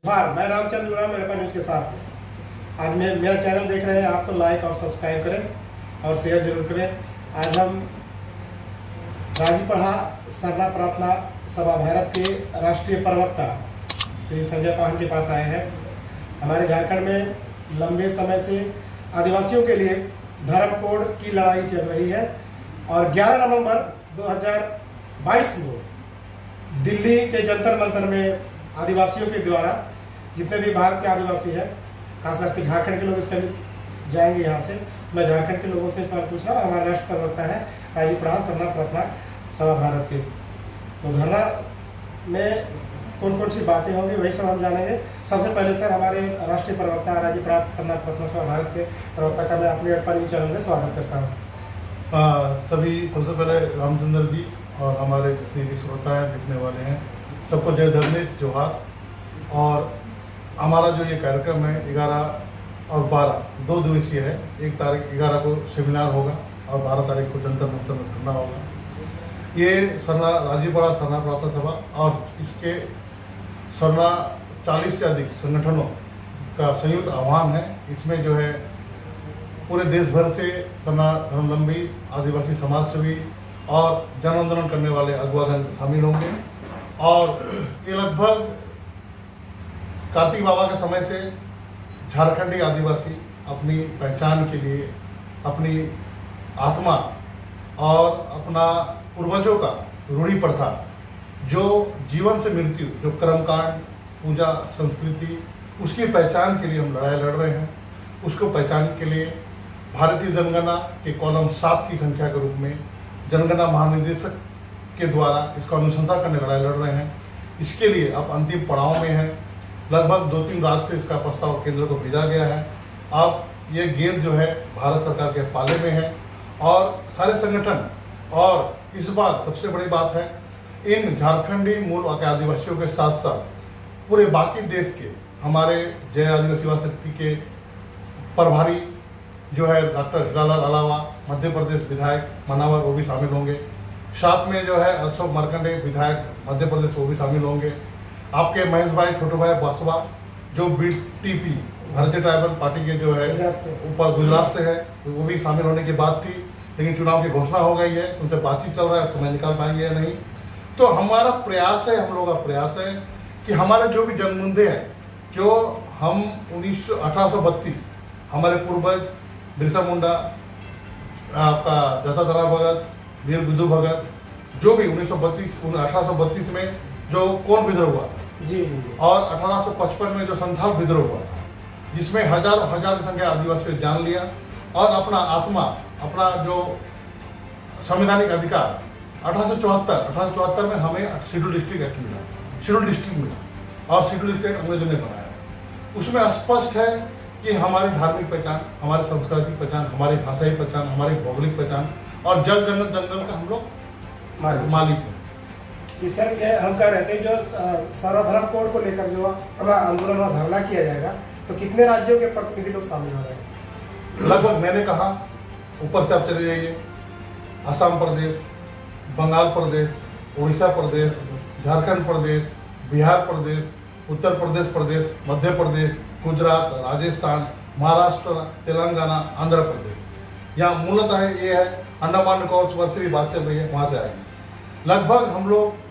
मैं रामचंद्र गुड़ा मेरे न्यूज के साथ। आज मेरा चैनल देख रहे हैं आप तो लाइक और सब्सक्राइब करें और शेयर जरूर करें। आज हम राजीपढ़ा सरना प्रार्थना सभा भारत के राष्ट्रीय प्रवक्ता श्री संजय पाहन के पास आए हैं। हमारे झारखंड में लंबे समय से आदिवासियों के लिए धर्म कोड की लड़ाई चल रही है और 11 नवंबर 2022 को दिल्ली के जंतर मंतर में आदिवासियों के द्वारा जितने भी भारत के आदिवासी हैं, खास करके झारखंड के लोग इसके लिए जाएंगे। यहाँ से मैं झारखंड के लोगों से सवाल पूछ रहा हूँ। हमारे राष्ट्र प्रवक्ता है राजीपढ़ा सरना प्रार्थना सभा भारत के, तो धरना में कौन कौन सी बातें होंगी वही सब हम जानेंगे। सबसे पहले सर, हमारे राष्ट्रीय प्रवक्ता राजीपढ़ा सरना प्रार्थना सभा भारत के प्रवक्ता का मैं अपने अटपानी चैनल में स्वागत करता हूँ। सबसे पहले रामचंद्र जी और हमारे जितने भी श्रोता हैं, दिखने वाले हैं, सबको जय धर्मेश जोहार। और हमारा जो ये कार्यक्रम है 11 और 12 2 दिवसीय है। 1 तारीख 11 को सेमिनार होगा और 12 तारीख को जंतर मंतर में धरना होगा। ये राजीपढ़ा सरना प्रार्थना सभा और इसके 40 से अधिक संगठनों का संयुक्त आह्वान है। इसमें जो है पूरे देश भर से सरना धर्मावलंबी, आदिवासी समाजसेवी और जन आंदोलन करने वाले अगुवागण शामिल होंगे। और ये लगभग कार्तिक बाबा के समय से झारखंडी आदिवासी अपनी पहचान के लिए, अपनी आत्मा और अपना पूर्वजों का रूढ़ी प्रथा, जो जीवन से मृत्यु, जो कर्मकांड, पूजा, संस्कृति, उसकी पहचान के लिए हम लड़ाई लड़ रहे हैं। उसको पहचान के लिए भारतीय जनगणना के कॉलम 7 की संख्या के रूप में जनगणना महानिदेशक के द्वारा इसका अनुशंसा करने लड़ाई लड़ रहे हैं। इसके लिए अब अंतिम पड़ाव में है। लगभग 2-3 राज्य से इसका प्रस्ताव केंद्र को भेजा गया है। अब ये गेंद जो है भारत सरकार के पाले में है और सारे संगठन, और इस बात सबसे बड़ी बात है, इन झारखंडी मूल के आदिवासियों के साथ साथ पूरे बाकी देश के हमारे जय आदिवासी युवा शक्ति के प्रभारी जो है डॉक्टर हीरालाल अलावा, मध्य प्रदेश विधायक मनावर, वो भी शामिल होंगे। साथ में जो है अशोक मरकंडे विधायक मध्य प्रदेश, वो भी शामिल होंगे। आपके महेश भाई, छोटे भाई बासवा, जो बीटीपी भारतीय ट्राइबल पार्टी के जो है ऊपर गुजरात से है, वो भी शामिल होने की बात थी, लेकिन चुनाव की घोषणा हो गई है। उनसे बातचीत चल रहा है, समय निकाल पाएंगे या नहीं। तो हमारा प्रयास है, हम लोगों का प्रयास है कि हमारे जो भी जनमुद्दे हैं, जो हम 1832 हमारे पूर्वज बिरसा मुंडा, आपका दत्तात्रेय भगत, वीर बुद्धू भगत, जो भी 1832 में जो कोल विद्रोह हुआ था जी, और 1855 में जो संथाल विद्रोह हुआ था, जिसमें हजारों की संख्या आदिवासियों ने जान लिया और अपना आत्मा, अपना जो संवैधानिक अधिकार 1874 में हमें शेड्यूल डिस्ट्रिक्ट एक्ट मिला और शेड्यूल डिस्ट्रिक्ट अंग्रेजों ने बनाया। उसमें स्पष्ट है कि हमारी धार्मिक पहचान, हमारी सांस्कृतिक पहचान, हमारी भाषाई पहचान, हमारी भौगोलिक पहचान और जल जंगल का हम लोग मालिक हैं। सर, हम कह रहे थे जो सर्वधर्म कोड को लेकर जो आंदोलन और धरना किया जाएगा, तो कितने राज्यों के प्रतिनिधि लोग शामिल हो रहे हैं? लगभग मैंने कहा, ऊपर से आप चले जाइए, असम प्रदेश, बंगाल प्रदेश, उड़ीसा प्रदेश, झारखंड प्रदेश, बिहार प्रदेश, उत्तर प्रदेश, मध्य प्रदेश, गुजरात, राजस्थान, महाराष्ट्र, तेलंगाना, आंध्र प्रदेश। यहाँ मूलतः ये है अंडमान निकोबार से भी बात चल रही है, वहाँ से आएगी। लगभग हम लोग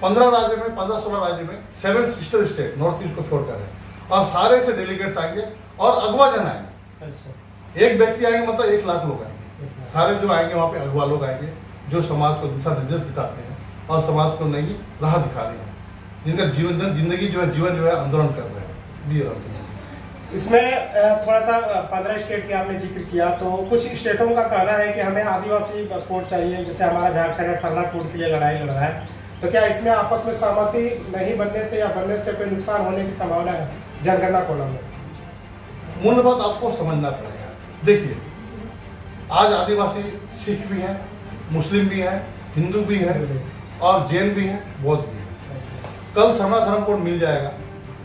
15-16 राज्य में 7 सिस्टर स्टेट नॉर्थ ईस्ट को छोड़कर है, और सारे से डेलीगेट्स आएंगे और अगवा जन आएंगे। अच्छा। एक व्यक्ति आएंगे मतलब 1 लाख लोग आएंगे। सारे जो आएंगे वहाँ पे अगवा लोग आएंगे, जो समाज को दिशा निर्देश दिखाते हैं और समाज को नई राह दिखा रहे हैं, जिनका जिंदगी जो है आंदोलन कर रहे हैं। इसमें थोड़ा सा 15 स्टेट के आपने जिक्र किया, तो कुछ स्टेटों का कहना है कि हमें आदिवासी कोड चाहिए, जैसे हमारा झारखंड है सरना कोड के लिए लड़ाई लड़ रहा है, तो क्या इसमें आपस में सहमति नहीं बनने से या बनने से कोई नुकसान होने की संभावना है जनगणना कॉलम में? मूल बात आपको समझना पड़ेगा। देखिए, आज आदिवासी सिख भी हैं, मुस्लिम भी हैं, हिंदू भी हैं और जैन भी हैं, बौद्ध भी हैं। कल सरना धर्म कोड मिल जाएगा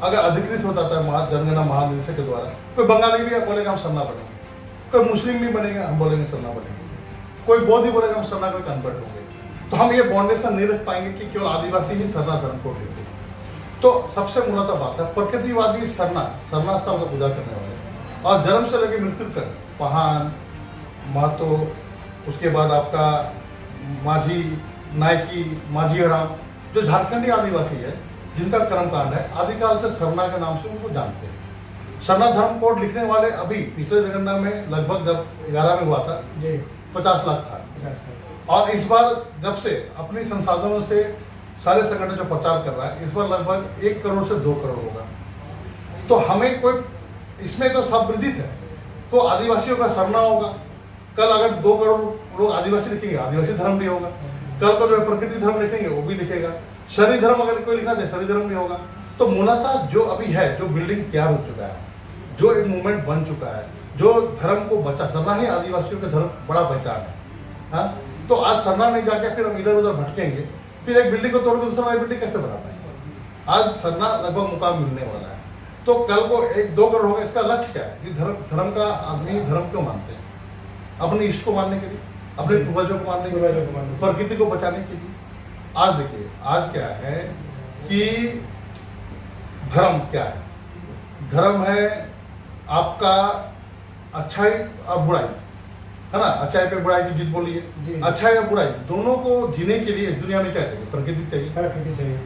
अगर अधिकृत होता था जनगणना महानिदेशक के द्वारा। कोई बंगाली भी बोलेगा हम सरना बनेंगे, कोई मुस्लिम भी बनेगा हम बोलेंगे सरना बनेंगे, कोई बौद्ध भी बोलेगा हम सरना में कन्वर्ट होंगे। तो हम ये बाउंडेशन नहीं रख पाएंगे कि केवल आदिवासी ही सरना धर्म कोड लेते हैं। तो सबसे मूलतः बात है प्रकृतिवादी सरना स्थल का पूजा करने वाले और जन्म से लेकर मृत्यु तक पहान महतो, उसके बाद आपका माझी नायकी माझी हड़ाम जो झारखंडी आदिवासी है जिनका कर्मकांड है आदिकाल से सरना के नाम से उनको जानते हैं। सरना धर्म कोड लिखने वाले अभी पिछले जनगणना में लगभग जब 11 में हुआ था जी 50 लाख था और इस बार जब से अपनी संसाधनों से सारे संगठन जो प्रचार कर रहा है इस बार लगभग 1 करोड़ से 2 करोड़ होगा। तो हमें कोई इसमें तो सब विदित है, तो आदिवासियों का सरना होगा। कल अगर 2 करोड़ लोग आदिवासी लिखेंगे आदिवासी धर्म भी होगा। कल को जो है प्रकृति धर्म लिखेंगे वो भी लिखेगा। शरीर धर्म अगर कोई लिखना चाहे शरीर धर्म भी होगा। तो मूलतः जो अभी है जो बिल्डिंग तैयार हो चुका है, जो एक मूवमेंट बन चुका है, जो धर्म को बचा सरना ही आदिवासियों के धर्म बड़ा पहचान है। हाँ, तो आज सरना नहीं जाके फिर हम इधर उधर भटकेंगे, फिर एक बिल्डिंग को तोड़ के दूसरा बिल्डिंग कैसे बना पाएंगे। आज सरना लगभग मुकाम मिलने वाला है। तो कल को 1-2 करोड़ होगा। इसका लक्ष्य क्या है कि धर्म का आदमी धर्म क्यों मानते हैं? अपने इष्ट को मानने के लिए, अपने पूर्वजों को मानने के लिए, प्रकृति को बचाने के लिए। आज देखिए आज क्या है कि धर्म क्या है? धर्म है आपका अच्छाई और बुराई, है ना। अच्छाई पे बुराई की जीत बोली है। अच्छाई और बुराई दोनों को जीने के लिए इस दुनिया में क्या चाहिए? प्रकृति चाहिए। प्रकृति चाहिए।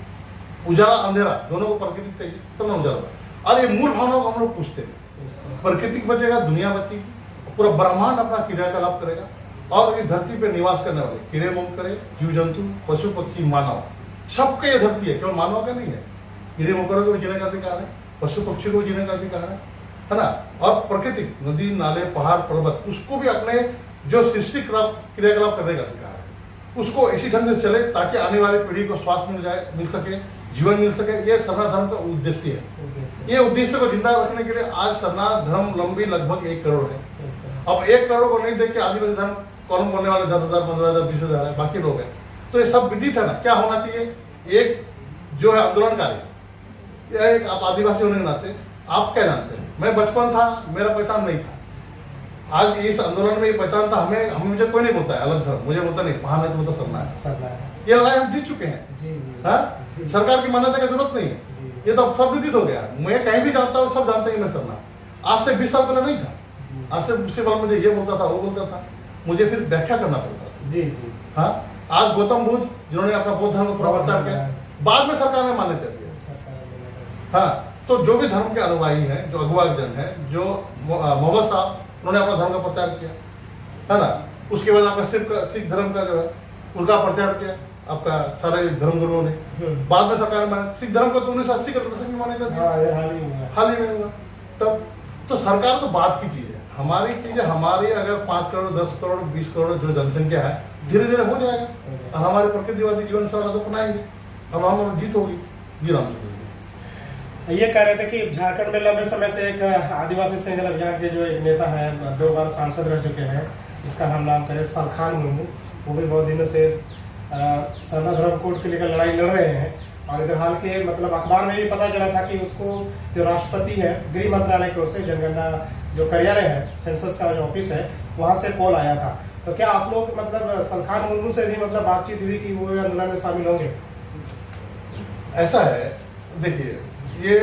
उजाला अंधेरा दोनों को प्रकृति चाहिए तब ना उजाला। और ये मूल भावनाओं को हम लोग पूछते हैं। प्रकृति बचेगा दुनिया बचेगी, पूरा ब्रह्मांड अपना क्रियाकलाप करेगा और इस धरती पे निवास करने वाले कीड़े मकोड़े जीव जंतु पशु पक्षी मानव सबके ये धरती है, केवल मानव का नहीं है। कीड़े मकोड़ों को भी जीने का अधिकार है, पशु पक्षी को भी जीने का अधिकार है ना। और प्रकृति नदी नाले पहाड़ पर्वत उसको भी अपने जो सृष्टि क्रियाकलाप करने का अधिकार है। उसको इसी ढंग से चले ताकि आने वाली पीढ़ी को स्वास्थ्य मिल सके, जीवन मिल सके। ये सरना धर्म का उद्देश्य है। ये उद्देश्य को जिंदा रखने के लिए आज सरना धर्म लंबी लगभग 1 करोड़ है। अब 1 करोड़ को नहीं देख के आदिवासी धर्म कॉलम बोलने वाले 10,000 15,000 20,000 है, बाकी लोग हैं। तो ये सब विदित है ना। क्या होना चाहिए? एक जो है आंदोलनकारी या एक आप आदिवासी होने के नाते आप क्या जानते हैं? मैं बचपन था मेरा पहचान नहीं था। आज इस आंदोलन में ये पहचान था। हमें मुझे कोई नहीं बोलता है अलग धर्म, मुझे बोलता नहीं वहां नहीं तो सरना है। ये लड़ाई हम जीत चुके हैं। हाँ, सरकार की मान्यता की जरूरत नहीं है। ये तो सब विदित हो गया। मैं कहीं भी जाता हूँ सब जानते हैं मैं सरना। आज से 20 साल पहले नहीं था। आज से 20 साल मुझे ये बोलता था वो बोलता था, मुझे फिर व्याख्या करना पड़ता था। जी जी। हाँ, आज गौतम बुद्ध जिन्होंने अपना बौद्ध धर्म को प्रवर्तन किया बाद में सरकार ने मान्यता दी। हाँ, तो जो भी धर्म के अनुयायी हैं, जो अगुवाजन है, जो मोहम्मद साहब उन्होंने अपना धर्म का प्रचार किया, है ना। उसके बाद आपका सिख धर्म का जो है उनका प्रचार किया आपका सारे धर्मगुरुओं ने। बाद में सरकार ने सिख धर्म को तो 1980 के दशक में मान्यता दी, हाल ही में हुआ। तब तो सरकार तो बात की चीज है। हमारी चीजें हमारी अगर 5 करोड़ 10 करोड़ 20 करोड़ जो जनसंख्या है धीरे धीरे हो जाएगा और हमारे प्रकृतिवादी जीवन शैली अपनाएंगे, हम जीत होगी। जी राम जी। ये कह रहे थे कि झारखंड में लंबे समय से एक आदिवासी सिंगल अभियान के जो एक नेता है 2 बार सांसद रह चुके हैं, जिसका हम नाम करें सलखान मुर्मू, वो भी बहुत दिनों से सरना धर्म कोड के लेकर लड़ाई लड़ रहे हैं। और इधर हाल के मतलब अखबार में भी पता चला था कि उसको जो राष्ट्रपति है गृह मंत्रालय की ओर से जनगणना जो कार्यालय है सेंसस का जो ऑफिस है वहाँ से कॉल आया था। तो क्या आप लोग मतलब सलखान मुर्मू से भी मतलब बातचीत हुई कि वो आंदोलन में शामिल होंगे? ऐसा है, देखिए ये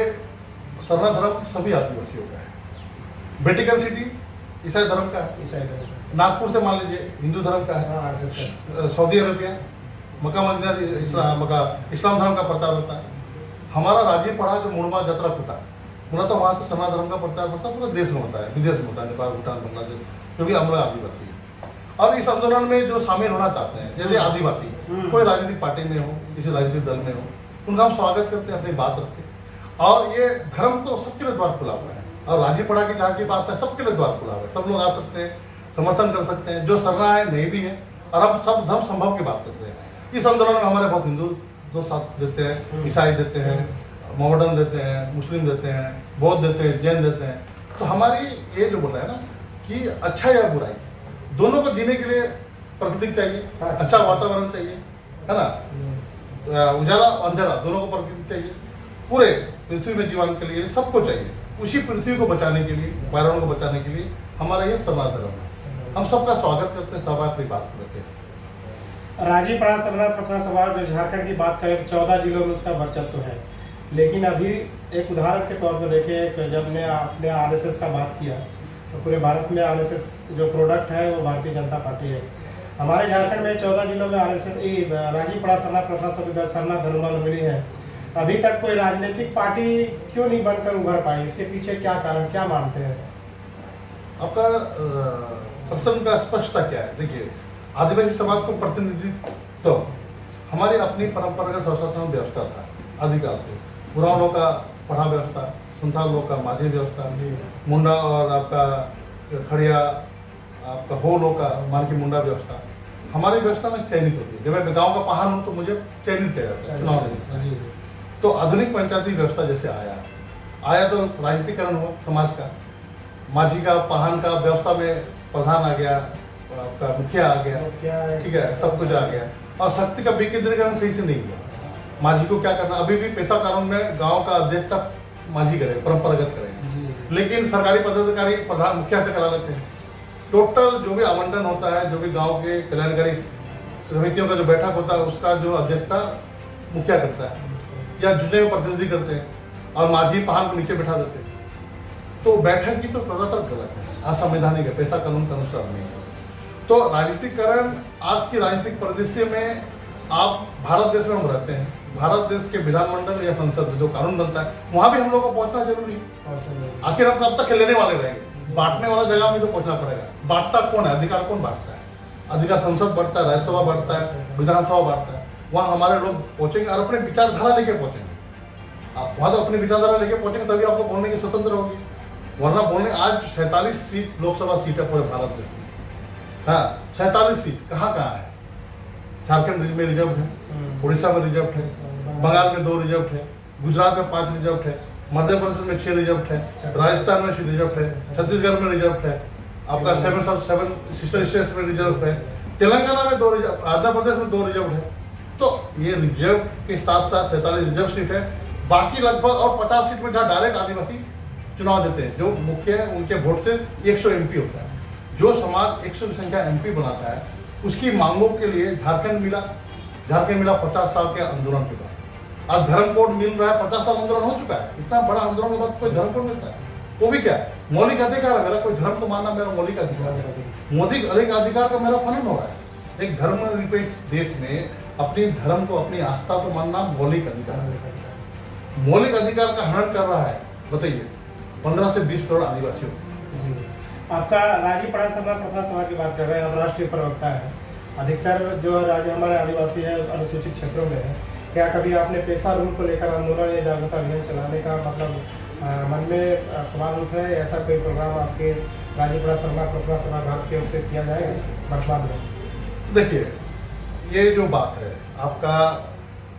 सरना धर्म सभी आदिवासियों का है। वेटिकन सिटी ईसाई धर्म का है। ईसाई धर्म। नागपुर से मान लीजिए हिंदू धर्म का है। सऊदी अरबिया मक्का मदीना इस्लाम धर्म का प्रचार होता है। हमारा राजीव पढ़ा जो मुड़मा जतरा फूटा पूरा तो वहाँ से सरना धर्म का प्रचार होता है, पूरे देश में होता है, विदेश में होता है, नेपाल भूटान बांग्लादेश, क्योंकि हम लोग आदिवासी है। और इस आंदोलन में जो शामिल होना चाहते हैं जैसे आदिवासी कोई राजनीतिक पार्टी में हो, किसी राजनीतिक दल में हो, उनका हम स्वागत करते हैं अपनी बात रख के। और ये धर्म तो सबके लिए द्वार खुला हुआ है। और राजीव पढ़ा की जहाँ की बात है सबके लिए द्वार खुला हुआ है, सब लोग आ सकते हैं, समर्थन कर सकते हैं, जो सरना है नहीं भी है। और हम सब धर्म संभव की बात करते हैं। इस आंदोलन में हमारे बहुत हिंदू जो साथ देते हैं, ईसाई देते हैं, मोहम्मदन देते हैं, मुस्लिम देते हैं, बौद्ध देते हैं, जैन देते हैं। तो हमारी ये जो बोला है ना कि अच्छा या बुराई दोनों को जीने के लिए प्रकृति चाहिए, अच्छा वातावरण चाहिए, है ना। उजाला अंधेरा दोनों को प्रकृति चाहिए। पूरे पृथ्वी में जीवन के लिए सबको चाहिए। उसी पृथ्वी को बचाने के लिए, पर्यावरण को बचाने के लिए हमारा ये सरना धर्म है। हम सबका स्वागत करते हैं, सब अपनी बात करते हैं। राजीव पढ़ा सरना प्रथम सभा जो झारखंड की बात करें तो 14 जिलों में उसका वर्चस्व है। लेकिन अभी एक उदाहरण के तौर पर देखें कि जब ने आपने आरएसएस का बात किया तो पूरे भारत में आरएसएस जो प्रोडक्ट है वो भारतीय जनता पार्टी है। हमारे झारखंड में 14 जिलों में आरएसएस राजीपड़ा सरना प्रथा सब सरना धर्म मिली है। अभी तक कोई राजनीतिक पार्टी क्यों नहीं बनकर उभर पाई? इसके पीछे क्या कारण, क्या मानते हैं? आपका प्रश्न का स्पष्टता क्या है? देखिए, आदिवासी समाज को प्रतिनिधित्व तो हमारी अपनी परंपरागत स्वशासन व्यवस्था था अधिकाल से। बुराव लोग का पढ़ा व्यवस्था, संथाल लोग का माझी व्यवस्था, मुंडा और आपका खड़िया, आपका हो लोग का मान की मुंडा व्यवस्था हमारी व्यवस्था में चयनित होती है। जब मैं गाँव का पहाड़ हूँ तो मुझे चयनित किया जाता है चुनाव। तो आधुनिक पंचायती व्यवस्था जैसे आया तो राजनीतिकरण हुआ समाज का, माझी का पहान का व्यवस्था में प्रधान आ गया, आपका मुखिया आ गया, ठीक है, सब कुछ आ गया और शक्ति का विकेंद्रीकरण सही से नहीं हुआ। माझी को क्या करना, अभी भी पेशा कानून में गांव का अध्यक्ष तक माझी करे, परंपरागत करे, लेकिन सरकारी पदाधिकारी प्रधान मुखिया से करा लेते हैं। टोटल जो भी आवंटन होता है, जो भी गाँव के कल्याणकारी समितियों का जो बैठक होता है उसका जो अध्यक्षता मुखिया करता है या चुने हुए प्रतिनिधि करते हैं और माझी पहान को नीचे बैठा देते हैं। तो बैठक की तो प्रथातर गलत है, असंवैधानिक है, पेशा कानून के अनुसार नहीं है। तो राजनीतिकरण आज की राजनीतिक परिदृश्य में आप भारत देश में हम रहते हैं, भारत देश के विधानमंडल या संसद में जो कानून बनता है वहां भी हम लोग को पहुंचना जरूरी है। आखिर हम अब तक लेने वाले रहेंगे, बांटने वाला जगह में तो पहुंचना पड़ेगा। बांटता कौन है? अधिकार कौन बांटता है? अधिकार संसद बांटता है, राज्यसभा बांटता है, विधानसभा बांटता है। वहाँ हमारे लोग पहुंचेंगे और अपने विचारधारा लेके पहुंचेंगे। आप वहाँ तो अपनी विचारधारा लेके पहुंचेंगे तभी आपको बोलने की स्वतंत्र होगी, वरना बोलने। आज 47 सीट लोकसभा सीट है पूरे भारत देश में। हाँ, 47 सीट कहाँ है? झारखंड में रिजर्व है, उड़ीसा में रिजर्व है, बंगाल में 2 रिजर्व है, गुजरात में 5 रिजर्व है, मध्य प्रदेश में 6 रिजर्व है, राजस्थान में 6 रिजर्व है, छत्तीसगढ़ में रिजर्व है, आपका 7 सिस्टर स्टेट में रिजर्व है, तेलंगाना में 2 रिजर्व, आंध्र प्रदेश में 2 रिजर्व है। तो ये रिजर्व के साथ साथ 47 रिजर्व सीट है। बाकी लगभग और 50 सीट में जहाँ डायरेक्ट आदिवासी चुनाव देते हैं, जो मुख्य है उनके वोट से 100 MP होता है। जो समाज 100 की संख्या MP बनाता है उसकी मांगों के लिए झारखंड मिला 50 साल के आंदोलन के बाद। आज धर्म कोड मिल रहा है, 50 साल आंदोलन हो चुका है। इतना बड़ा आंदोलन के बाद कोई धर्म कोड मिलता है, वो भी क्या है? मौलिक अधिकार है मेरा, कोई धर्म को मानना मेरा मौलिक अधिकार है। मौलिक अधिकार का मेरा फलन हो रहा है। एक धर्म निरपेक्ष देश में अपनी धर्म को, अपनी आस्था को मानना मौलिक अधिकार है। मौलिक अधिकार का हनन कर रहा है, बताइए, 15 से 20 करोड़ आदिवासियों। आपका राजीपड़ा सरना प्रथा समाज की बात कर रहे हैं, आप राष्ट्रीय प्रवक्ता है। अधिकतर जो राज्य हमारे आदिवासी है अनुसूचित क्षेत्रों में है। क्या कभी आपने पेशा रूप को लेकर आंदोलन या जागरूकता अभियान चलाने का मतलब मन में सवाल उठ रहा है? ऐसा कोई प्रोग्राम आपके राजीपड़ा सरना प्रथा समाज भारत की ओर से किया जाएगा वर्तमान में? देखिए, ये जो बात है आपका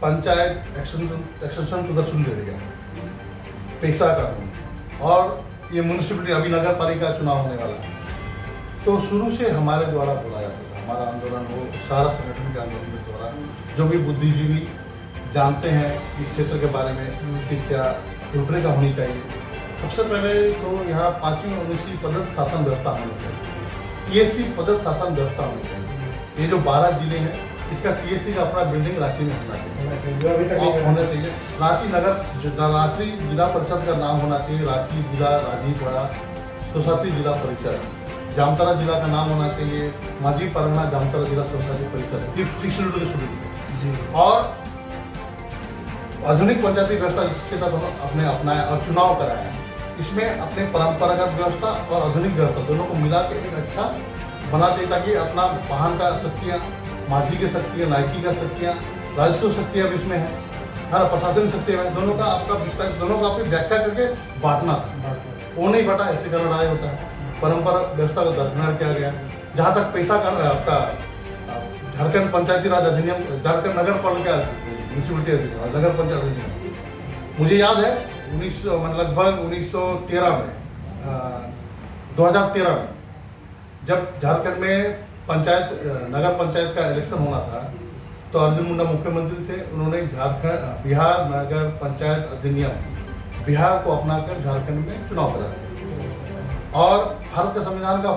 panchayat extension to the sun area, PESA कानून और ये म्यूनिसिपलिटी, अभी नगर पालिका चुनाव होने वाला है, तो शुरू से हमारे द्वारा बोला जाता था। हमारा आंदोलन हो, सारा संगठन के आंदोलन के द्वारा जो भी बुद्धिजीवी जानते हैं इस क्षेत्र के बारे में, इसकी क्या रूपरेखा होनी चाहिए। सबसे पहले तो यहाँ 5वीं और 19वीं पद्धत शासन व्यवस्था होनी चाहिए, TSC पद्धत शासन व्यवस्था होनी चाहिए। ये जो 12 जिले हैं इसका TSC का अपना बिल्डिंग रांची में होना चाहिए। रांची जिला परिषद का नाम होना चाहिए, रांची जिला राजीपड़ा सोसाइटी जिला परिषद। जामताड़ा जिला का नाम होना चाहिए माझी परगना जामताड़ा जिला सोसाइटी परिषद। और आधुनिक पंचायती व्यवस्था इसके तहत हमने अपनाया और चुनाव कराया। इसमें अपने परंपरागत व्यवस्था और आधुनिक व्यवस्था दोनों को मिला के एक अच्छा बना चाहिए, ताकि अपना वाहन का शक्तियाँ, माझी की शक्तियाँ, नायकी का शक्तियाँ, राजस्व शक्तियाँ भी इसमें है, हर प्रशासनिक शक्तियाँ हैं। दोनों का आपका विस्तार, दोनों का आपकी व्याख्या करके बांटना था, वो नहीं बांटा, ऐसे का लड़ाई होता है। परंपरा व्यवस्था को दरकिनार किया गया। जहाँ तक पैसा का आपका झारखंड पंचायती राज अधिनियम, झारखंड नगर पालिका म्यूनिसिपलिटी अधिनियम, नगर पंचायत अधिनियम, मुझे याद है लगभग 1913 में 2013 में जब झारखंड में पंचायत नगर पंचायत का इलेक्शन होना था, तो अर्जुन मुंडा मुख्यमंत्री थे। उन्होंने झारखंड बिहार नगर पंचायत अधिनियम बिहार को अपनाकर झारखंड में चुनाव कराया। और भारत के संविधान का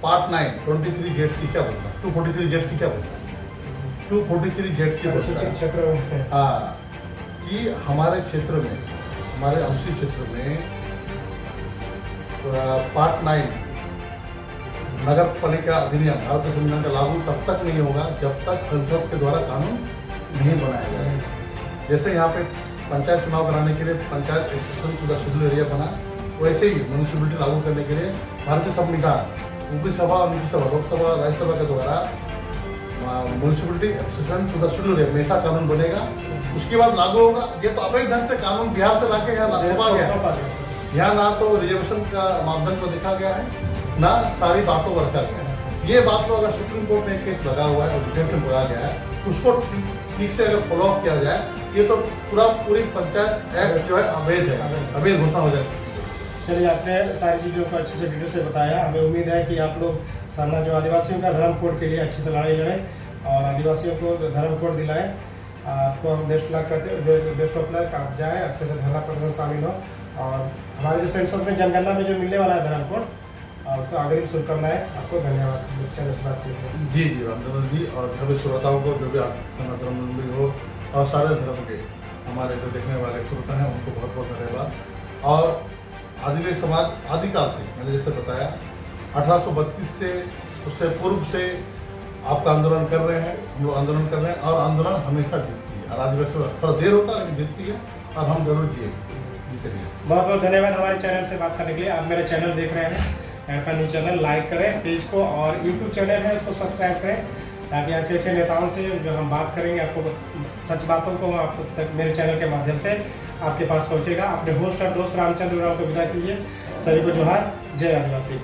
पार्ट 9 23 गेट सी क्या बोलता है, 243 गेट सी क्या बोलता है, 243 गेट सी बोलता है। हाँ, कि हमारे क्षेत्र में, हमारे अंशी क्षेत्र में पार्ट 9 नगर पालिका अधिनियम भारत संविधान का लागू तब तक नहीं होगा जब तक संसद के द्वारा कानून नहीं बनाया जाए। जैसे यहाँ पे पंचायत चुनाव कराने के लिए panchayat accession to the schedule area बना, वैसे ही म्यूनिसिपलिटी लागू करने के लिए भारतीय संविधान ऊपरी सभा और नीची सभा, लोकसभा राज्यसभा के द्वारा municipality accession to the schedule area में ऐसा कानून बनेगा, उसके बाद लागू होगा। ये तो अवैध ढंग से कानून बिहार से लाके यहाँ सौंपा गया। यहाँ ना तो रिजर्वेशन का मापदंड को देखा गया है, ना सारी बातों को रखा गया है। ये बात को अगर सुप्रीम कोर्ट में केस लगा हुआ है और डिटेक्ट में बोला गया है, उसको ठीक से अगर फॉलो अप किया जाए, ये तो पूरी पंचायत एक्ट जो है अवैध है, अवैध घोषणा हो जाएगी। चलिए, आपने सारी चीज़ों को अच्छे से डिटेल से बताया। हमें उम्मीद है कि आप लोग सामना जो आदिवासियों का धर्म कोड के लिए अच्छे से लड़ाई लड़ें और आदिवासियों को धर्म कोड दिलाएं। आपको हम बेस्ट लक करते हैं, बेस्ट ऑफ लक। आप जाएँ, अच्छे से धरना प्रदर्शन शामिल हो और हमारे जो सेंसस में जनगणना में जो मिलने वाला है धर्म कोड, उसका अग्रिम शुभकामनाएं। आपको धन्यवाद चैनल से बात करने। जी रामचंद्र जी और सभी श्रोताओं को, जो भी धर्म हो और सारे धर्म के हमारे जो देखने वाले श्रोता हैं उनको बहुत बहुत धन्यवाद। और आदिवासी समाज आदिकाल से, मैंने जैसे बताया 1832 से उससे पूर्व से आपका आंदोलन कर रहे हैं, हम लोग आंदोलन कर रहे हैं और आंदोलन हमेशा जीतती है। और आदिवासी थोड़ा देर होता है लेकिन जीतती है और हम जरूर जीतेंगे। बहुत बहुत धन्यवाद हमारे चैनल से बात करने के लिए। आप मेरा चैनल देख रहे हैं, एडपा न्यूज चैनल, लाइक करें पेज को और यूट्यूब चैनल है उसको सब्सक्राइब करें, ताकि अच्छे अच्छे नेताओं से जो हम बात करेंगे, आपको सच बातों को आपको तक मेरे चैनल के माध्यम से आपके पास पहुंचेगा। अपने होस्ट और दोस्त रामचंद्र उरांव को विदा कीजिए। सभी को जोहार, जय आदिवासी।